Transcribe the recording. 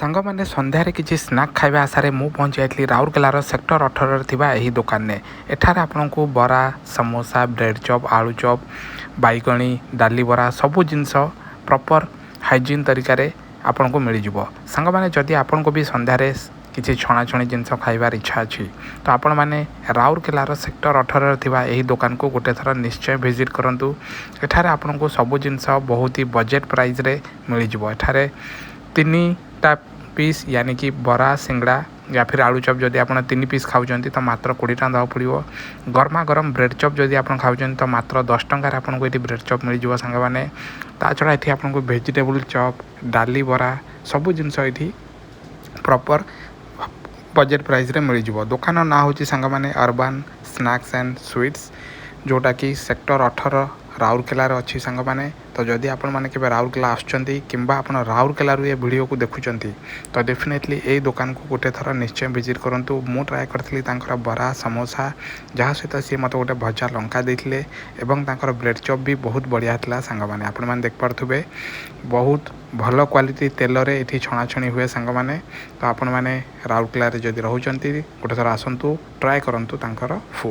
ସାଙ୍ଗମାନେ ସନ୍ଧ୍ୟାରେ କିଛି ସ୍ନାକ୍ ଖାଇବା ଆଶାରେ ମୁଁ ପହଞ୍ଚି ଯାଇଥିଲି ରାଉରକେଲାର ସେକ୍ଟର 18ରେ ଥିବା ଏହି ଦୋକାନରେ। ଏଠାରେ ଆପଣଙ୍କୁ ବରା, ସମୋସା, ବ୍ରେଡ଼ ଚପ୍, ଆଳୁ ଚପ୍, ବାଇଗଣୀ, ଡାଲି ବରା ସବୁ ଜିନିଷ ପ୍ରପର୍ ହାଇଜିନ୍ ତରିକାରେ ଆପଣଙ୍କୁ ମିଳିଯିବ। ସାଙ୍ଗମାନେ ଯଦି ଆପଣଙ୍କୁ ବି ସନ୍ଧ୍ୟାରେ କିଛି ଛଣାଛଣି ଜିନିଷ ଖାଇବାର ଇଚ୍ଛା ଅଛି ତ ଆପଣମାନେ ରାଉରକେଲାର ସେକ୍ଟର 18ରେ ଥିବା ଏହି ଦୋକାନକୁ ଗୋଟେ ଥର ନିଶ୍ଚୟ ଭିଜିଟ୍ କରନ୍ତୁ। ଏଠାରେ ଆପଣଙ୍କୁ ସବୁ ଜିନିଷ ବହୁତ ହି ବଜେଟ୍ ପ୍ରାଇସ୍ରେ ମିଳିଯିବ। ଏଠାରେ 3ଟା ପିସ୍ यानी कि बरा सिंगड़ा या फिर आलू चॉप जदि आप 3 पीस खाऊँ तो मात्र 20 टଙ୍କା देवाक पड़ो। गरमा गरम ब्रेड चॉप जदि आप खाऊँ तो मात्र 10 टंकार आपको ये ब्रेड चॉप मिल जाव। सांग मैंने ता छड़ा ये आपको वेजिटेबल चॉप, डाली बरा सबू जिनस ये प्रॉपर बजेट प्राइस रे मिल जाव। दुकान ना हूँ सांग मैंने अर्बन स्नैक्स एंड स्वीट्स जोटा कि सेक्टर 18 राउरकेला अच्छी सांग मैंने। तो जदि आपण मैंने केवल राउरकेला आसुँच किंबा आप राउरकेलू ये वीडियो को देखुंत तो डेफिनेटली यही दुकान को गोटे थर निश्चय विजिट करूँ। मु ट्राए करी बरा समोसा जहाँ सहित सी मत गोटे भजा लंका देते और ब्रेड चॉप भी बहुत बढ़िया था। सांग मैंने आपण मैंने देखिपे बहुत भल क्वालिटी तेल ये छणाछणी हुए सांग मैंने। तो आपण मैंने राउरकेला जदि रोचंती गोटे थर आसतु ट्राए करूँ फूड।